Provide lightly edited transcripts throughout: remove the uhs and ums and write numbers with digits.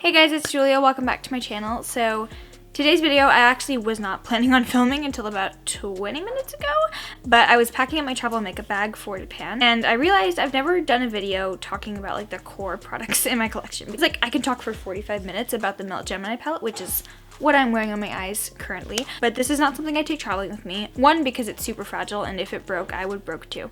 Hey guys, it's Julia. Welcome back to my channel. So today's video I actually was not planning on filming until about 20 minutes ago, but I was packing up my travel makeup bag for Japan and I realized I've never done a video talking about like the core products in my collection. It's like I can talk for 45 minutes about the Melt Gemini palette, which is what I'm wearing on my eyes currently, but this is not something I take traveling with me. One, because it's super fragile and if it broke, I would broke too.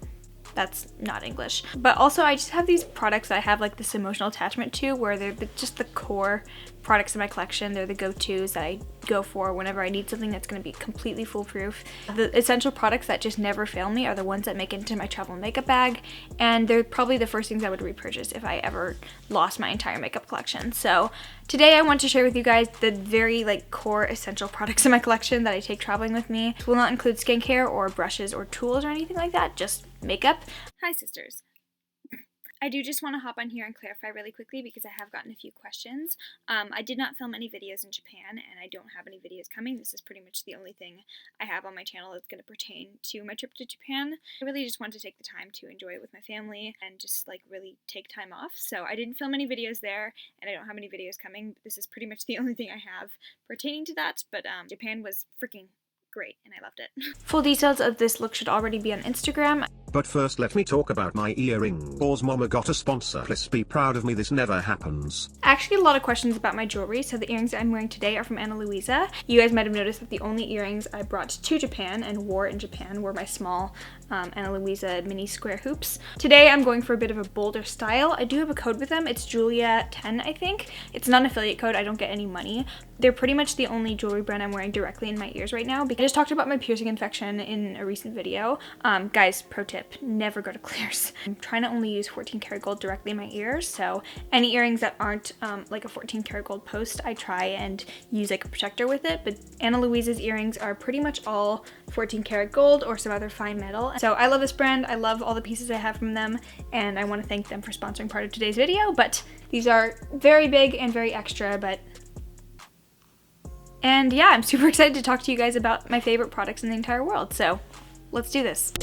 That's not English. But also I just have these products that I have like this emotional attachment to, where they're just the core products in my collection. They're the go-tos that I go for whenever I need something that's going to be completely foolproof. The essential products that just never fail me are the ones that make it into my travel makeup bag, and they're probably the first things I would repurchase if I ever lost my entire makeup collection. So today I want to share with you guys the very like core essential products in my collection that I take traveling with me. This will not include skincare or brushes or tools or anything like that, just makeup. Hi sisters. I do just want to hop on here and clarify really quickly because I have gotten a few questions. I did not film any videos in Japan and I don't have any videos coming. This is pretty much the only thing I have on my channel that's going to pertain to my trip to Japan. I really just want to take the time to enjoy it with my family and just like really take time off. So I didn't film any videos there and I don't have any videos coming. This is pretty much the only thing I have pertaining to that, but Japan was freaking great and I loved it. Full details of this look should already be on Instagram. But first let me talk about my earring. Cause mama got a sponsor. Please be proud of me, this never happens. Actually, a lot of questions about my jewelry. So the earrings I'm wearing today are from Ana Luisa. You guys might have noticed that the only earrings I brought to Japan and wore in Japan were my small Ana Luisa mini square hoops. Today I'm going for a bit of a bolder style. I do have a code with them. It's Julia10, I think. It's not an affiliate code. I don't get any money. They're pretty much the only jewelry brand I'm wearing directly in my ears right now. I just talked about my piercing infection in a recent video. Guys, pro tip, never go to Claire's. I'm trying to only use 14 karat gold directly in my ears, so any earrings that aren't like a 14 karat gold post, I try and use like a protector with it, but Ana Luisa's earrings are pretty much all 14 karat gold or some other fine metal. So I love this brand, I love all the pieces I have from them, and I want to thank them for sponsoring part of today's video, but these are very big and very extra, and yeah, I'm super excited to talk to you guys about my favorite products in the entire world, so let's do this.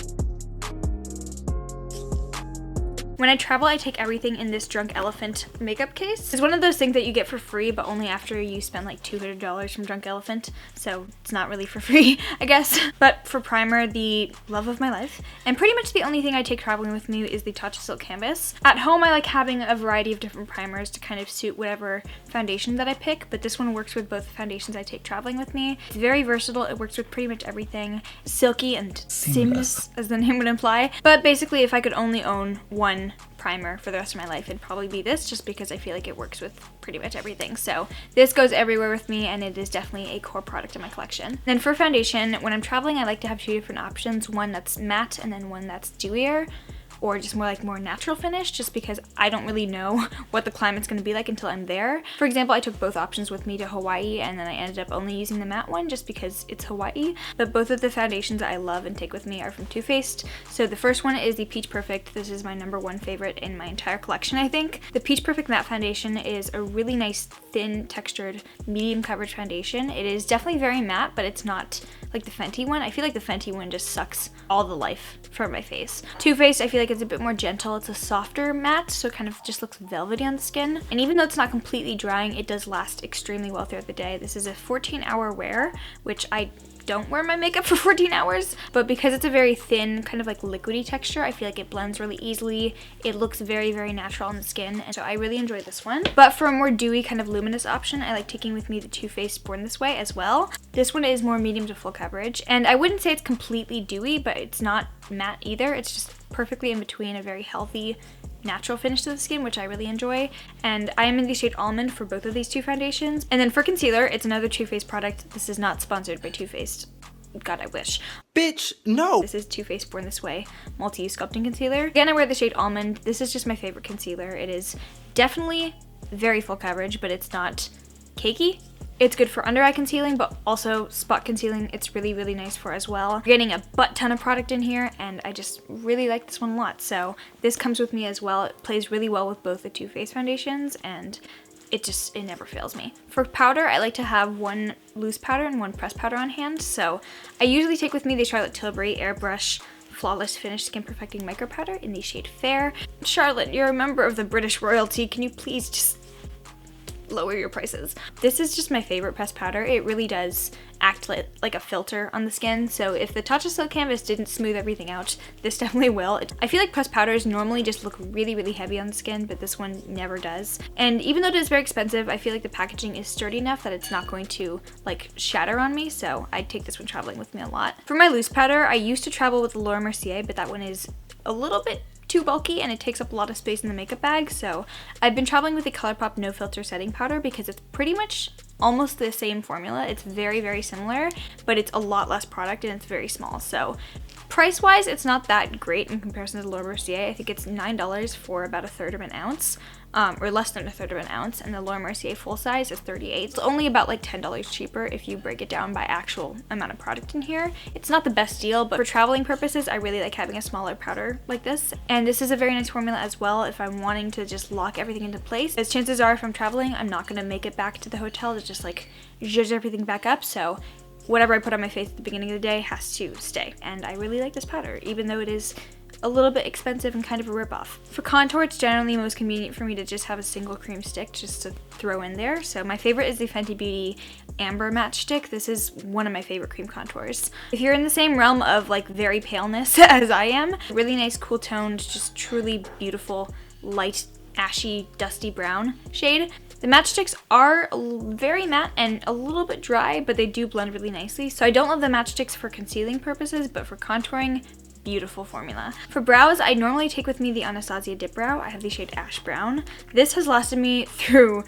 When I travel, I take everything in this Drunk Elephant makeup case. It's one of those things that you get for free, but only after you spend like $200 from Drunk Elephant, so it's not really for free, I guess. But for primer, the love of my life. And pretty much the only thing I take traveling with me is the Tarte Silk Canvas. At home, I like having a variety of different primers to kind of suit whatever foundation that I pick, but this one works with both the foundations I take traveling with me. It's very versatile, it works with pretty much everything. Silky and seamless, as the name would imply. But basically, if I could only own one primer for the rest of my life, it'd probably be this, just because I feel like it works with pretty much everything. So this goes everywhere with me and it is definitely a core product in my collection. Then for foundation, when I'm traveling, I like to have two different options, one that's matte and then one that's dewier, or just more natural finish, just because I don't really know what the climate's going to be like until I'm there. For example, I took both options with me to Hawaii and then I ended up only using the matte one just because it's Hawaii. But both of the foundations that I love and take with me are from Too Faced. So the first one is the Peach Perfect. This is my #1 favorite in my entire collection, I think. The Peach Perfect matte foundation is a really nice thin textured medium coverage foundation. It is definitely very matte, but it's not like the Fenty one. I feel like the Fenty one just sucks all the life from my face. Too Faced, I feel like it's a bit more gentle. It's a softer matte, so it kind of just looks velvety on the skin. And even though it's not completely drying, it does last extremely well throughout the day. This is a 14-hour wear, which I don't wear my makeup for 14 hours, but because it's a very thin, kind of like liquidy texture, I feel like it blends really easily. It looks very, very natural on the skin, and so I really enjoy this one. But for a more dewy, kind of luminous option, I like taking with me the Too Faced Born This Way as well. This one is more medium to full coverage, and I wouldn't say it's completely dewy, but it's not matte either. It's just perfectly in between, a very healthy, natural finish to the skin, which I really enjoy. And I am in the shade Almond for both of these two foundations. And then for concealer, it's another Too Faced product. This is not sponsored by Too Faced. God, I wish. Bitch, no! This is Too Faced Born This Way Multi-Use Sculpting Concealer. Again, I wear the shade Almond. This is just my favorite concealer. It is definitely very full coverage, but it's not cakey. It's good for under eye concealing, but also spot concealing it's really, really nice for as well. You're getting a butt ton of product in here, and I just really like this one a lot. So this comes with me as well. It plays really well with both the Too Faced foundations, and it never fails me. For powder, I like to have one loose powder and one pressed powder on hand. So I usually take with me the Charlotte Tilbury Airbrush Flawless Finish Skin Perfecting Micro Powder in the shade Fair. Charlotte, you're a member of the British royalty. Can you please just lower your prices. This is just my favorite pressed powder. It really does act like a filter on the skin, so if the Tatcha Silk Canvas didn't smooth everything out, this definitely will. I feel like pressed powders normally just look really, really heavy on the skin, but this one never does. And even though it is very expensive, I feel like the packaging is sturdy enough that it's not going to like shatter on me, so I'd take this one traveling with me a lot. For my loose powder, I used to travel with the Laura Mercier, but that one is a little bit too bulky and it takes up a lot of space in the makeup bag, so I've been traveling with the Colourpop No Filter Setting Powder because it's pretty much almost the same formula. It's very, very similar, but it's a lot less product and it's very small. So price-wise, it's not that great in comparison to Laura Mercier. I think it's $9 for about a third of an ounce, or less than a third of an ounce, and the Laura Mercier full size is $38. It's only about like $10 cheaper if you break it down by actual amount of product in here. It's not the best deal, but for traveling purposes, I really like having a smaller powder like this. And this is a very nice formula as well if I'm wanting to just lock everything into place. As chances are, if I'm traveling, I'm not gonna make it back to the hotel to just like zhuzh everything back up, so whatever I put on my face at the beginning of the day has to stay. And I really like this powder, even though it is a little bit expensive and kind of a rip-off. For contour, it's generally most convenient for me to just have a single cream stick just to throw in there. So my favorite is the Fenty Beauty Amber Match Stick. This is one of my favorite cream contours. If you're in the same realm of like very paleness as I am, really nice cool toned, just truly beautiful, light, ashy, dusty brown shade. The matchsticks are very matte and a little bit dry, but they do blend really nicely. So I don't love the matchsticks for concealing purposes, but for contouring, beautiful formula. For brows, I normally take with me the Anastasia Dip Brow. I have the shade Ash Brown. This has lasted me through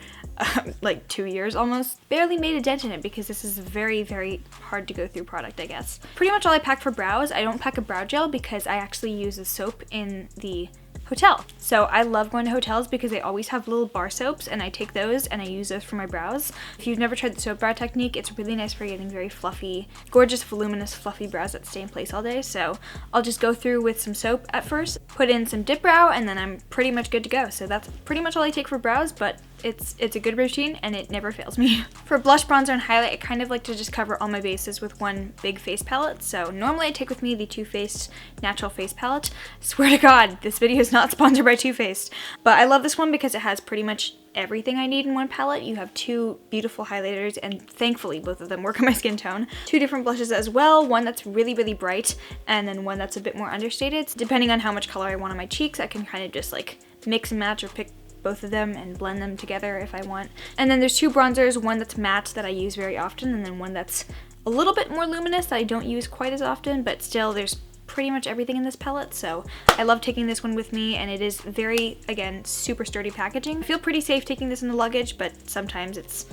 like 2 years almost. Barely made a dent in it because this is a very, very hard to go through product, I guess. Pretty much all I pack for brows. I don't pack a brow gel because I actually use the soap in the hotel. So I love going to hotels because they always have little bar soaps, and I take those and I use those for my brows. If you've never tried the soap brow technique, it's really nice for getting very fluffy, gorgeous, voluminous, fluffy brows that stay in place all day. So I'll just go through with some soap at first, put in some dip brow, and then I'm pretty much good to go. So that's pretty much all I take for brows, but it's a good routine and it never fails me. For blush, bronzer, and highlight, I kind of like to just cover all my bases with one big face palette. So normally I take with me the Too Faced Natural Face Palette. Swear to God, this video is not sponsored by Too Faced, but I love this one because it has pretty much everything I need in one palette. You have two beautiful highlighters, and thankfully both of them work on my skin tone. Two different blushes as well, one that's really, really bright, and then one that's a bit more understated. So depending on how much color I want on my cheeks, I can kind of just like mix and match or pick both of them and blend them together if I want. And then there's two bronzers, one that's matte that I use very often, and then one that's a little bit more luminous that I don't use quite as often, but still there's pretty much everything in this palette. So I love taking this one with me, and it is very, again, super sturdy packaging. I feel pretty safe taking this in the luggage, but sometimes it's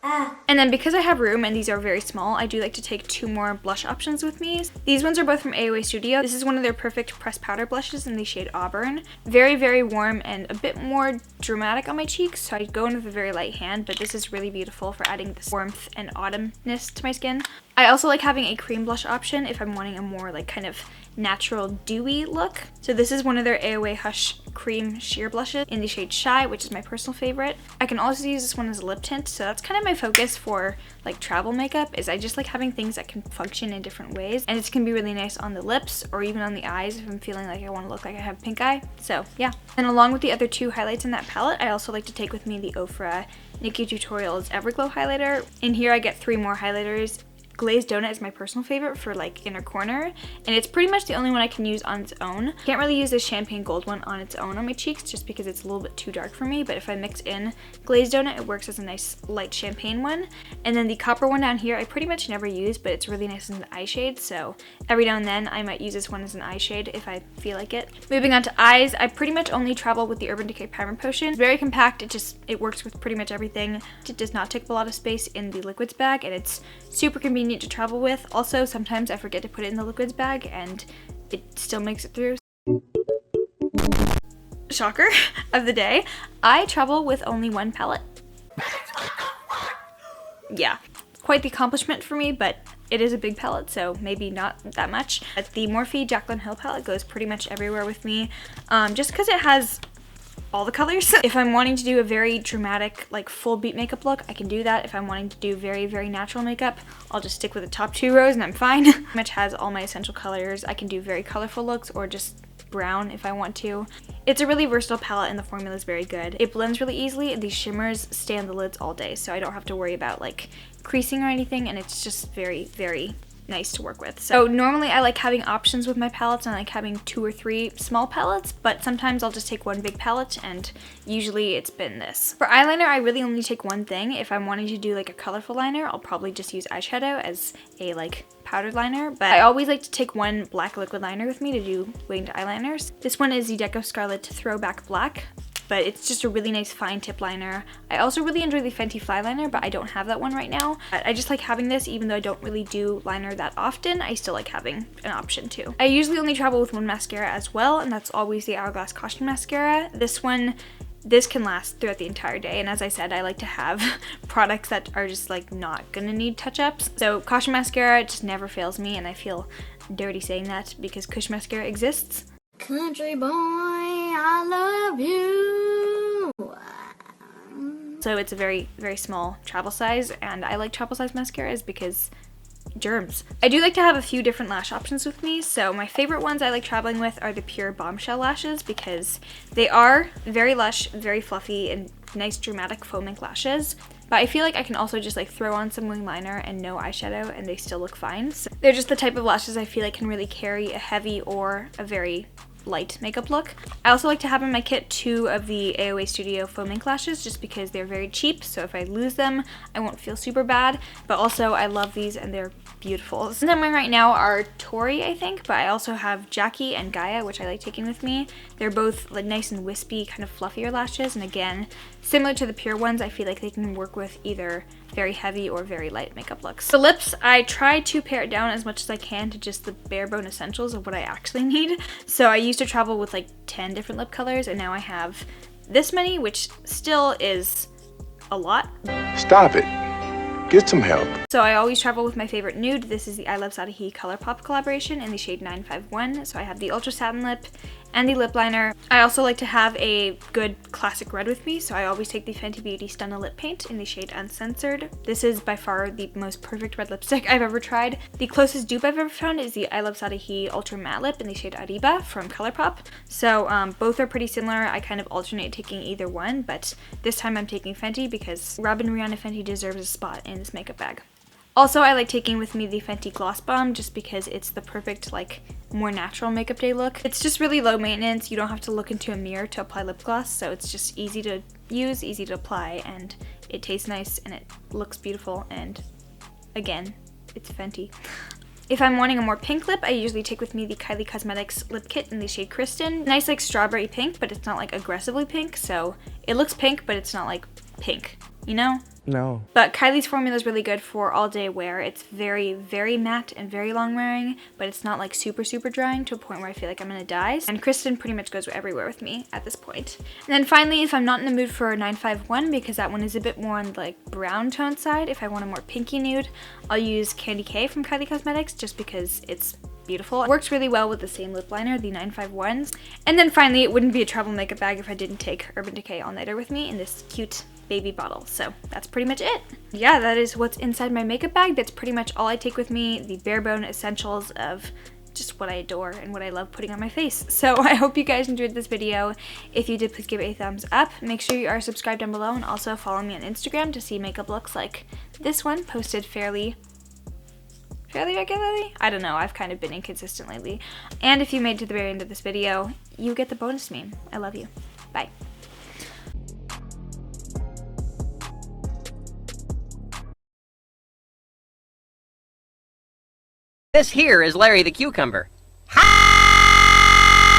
And then because I have room and these are very small, I do like to take two more blush options with me. These ones are both from AOA Studio. This is one of their perfect pressed powder blushes in the shade Auburn. Very, very warm and a bit more dramatic on my cheeks, so I go in with a very light hand, but this is really beautiful for adding this warmth and autumnness to my skin. I also like having a cream blush option if I'm wanting a more like kind of natural dewy look. So this is one of their AOA Hush Cream Sheer Blushes in the shade Shy, which is my personal favorite. I can also use this one as a lip tint, so that's kind of my focus for like travel makeup, is I just like having things that can function in different ways, and it can be really nice on the lips or even on the eyes if I'm feeling like I want to look like I have pink eye. So yeah. And along with the other two highlights in that palette, I also like to take with me the Ofra Nikkie Tutorials Everglow highlighter. In here I get 3 more highlighters. Glazed Donut is my personal favorite for like inner corner, and it's pretty much the only one I can use on its own. Can't really use the champagne gold one on its own on my cheeks just because it's a little bit too dark for me, but if I mix in Glazed Donut, it works as a nice light champagne one. And then the copper one down here I pretty much never use, but it's really nice as an eye shade, so every now and then I might use this one as an eye shade if I feel like it. Moving on to eyes, I pretty much only travel with the Urban Decay Primer Potion. It's very compact, it works with pretty much everything. It does not take up a lot of space in the liquids bag, and it's super convenient to travel with. Also, sometimes I forget to put it in the liquids bag and it still makes it through. Shocker of the day, I travel with only one palette. Yeah, quite the accomplishment for me, but it is a big palette, so maybe not that much. But the Morphe Jaclyn Hill palette goes pretty much everywhere with me, just because it has all the colors. If I'm wanting to do a very dramatic, like full beat makeup look, I can do that. If I'm wanting to do very, very natural makeup, I'll just stick with the top 2 rows and I'm fine. Pretty much has all my essential colors. I can do very colorful looks or just brown if I want to. It's a really versatile palette and the formula is very good. It blends really easily and these shimmers stay on the lids all day, so I don't have to worry about like creasing or anything, and it's just very, very nice to work with. So normally I like having options with my palettes, and I like having 2 or 3 small palettes, but sometimes I'll just take one big palette, and usually it's been this. For eyeliner, I really only take one thing. If I'm wanting to do like a colorful liner, I'll probably just use eyeshadow as a like powdered liner, but I always like to take one black liquid liner with me to do winged eyeliners. This one is the Deco Scarlet Throwback Black, but it's just a really nice fine tip liner. I also really enjoy the Fenty Fly Liner, but I don't have that one right now. But I just like having this, even though I don't really do liner that often, I still like having an option too. I usually only travel with one mascara as well, and that's always the Hourglass Caution Mascara. This can last throughout the entire day, and as I said, I like to have products that are just like not gonna need touch-ups. So Caution Mascara just never fails me, and I feel dirty saying that because Kush Mascara exists. Country boy, I love you. So it's a very, very small travel size, and I like travel size mascaras because germs. I do like to have a few different lash options with me, so my favorite ones I like traveling with are the Pure Bombshell lashes because they are very lush, very fluffy, and nice dramatic foam ink lashes. But I feel like I can also just like throw on some wing liner and no eyeshadow and they still look fine. So they're just the type of lashes I feel like can really carry a heavy or a very light makeup look. I also like to have in my kit 2 of the AOA Studio foam ink lashes just because they're very cheap, so if I lose them I won't feel super bad, but also I love these and they're beautiful. The ones I'm wearing right now are Tori, I think, but I also have Jackie and Gaia, which I like taking with me. They're both like nice and wispy, kind of fluffier lashes, and again, similar to the Pure ones, I feel like they can work with either very heavy or very light makeup looks. The lips, I try to pare it down as much as I can to just the bare bone essentials of what I actually need. So I used to travel with like 10 different lip colors, and now I have this many, which still is a lot. Stop it. Get some help. So I always travel with my favorite nude. This is the I Love Sadahi Colourpop collaboration in the shade 951. So I have the Ultra Satin Lip and the lip liner. I also like to have a good classic red with me, so I always take the Fenty Beauty Stunna Lip Paint in the shade Uncensored. This is by far the most perfect red lipstick I've ever tried. The closest dupe I've ever found is the I Love Sadahi Ultra Matte Lip in the shade Arriba from Colourpop. So both are pretty similar. I kind of alternate taking either one, but this time I'm taking Fenty because Robin Rihanna Fenty deserves a spot in this makeup bag. Also, I like taking with me the Fenty Gloss Bomb just because it's the perfect, like, more natural makeup day look. It's just really low maintenance. You don't have to look into a mirror to apply lip gloss, so it's just easy to use, easy to apply, and it tastes nice and it looks beautiful, and again, it's Fenty. If I'm wanting a more pink lip, I usually take with me the Kylie Cosmetics lip kit in the shade Kristen. Nice like strawberry pink, but it's not like aggressively pink, so it looks pink, but it's not like pink, you know? No. But Kylie's formula is really good for all day wear. It's very, very matte and very long wearing, but it's not like super, super drying to a point where I feel like I'm gonna die. And Kristen pretty much goes everywhere with me at this point. And then finally, if I'm not in the mood for a 951, because that one is a bit more on the like brown tone side, if I want a more pinky nude, I'll use Candy K from Kylie Cosmetics just because it's beautiful. It works really well with the same lip liner, the 951s. And then finally, it wouldn't be a travel makeup bag if I didn't take Urban Decay All Nighter with me in this cute baby bottle. So that's pretty much it. Yeah, that is what's inside my makeup bag. That's pretty much all I take with me, the bare bone essentials of just what I adore and what I love putting on my face. So I hope you guys enjoyed this video. If you did, please give it a thumbs up. Make sure you are subscribed down below, and also follow me on Instagram to see makeup looks like this one, posted fairly regularly? I don't know, I've kind of been inconsistent lately. And if you made it to the very end of this video, you get the bonus meme. I love you. Bye. This here is Larry the Cucumber.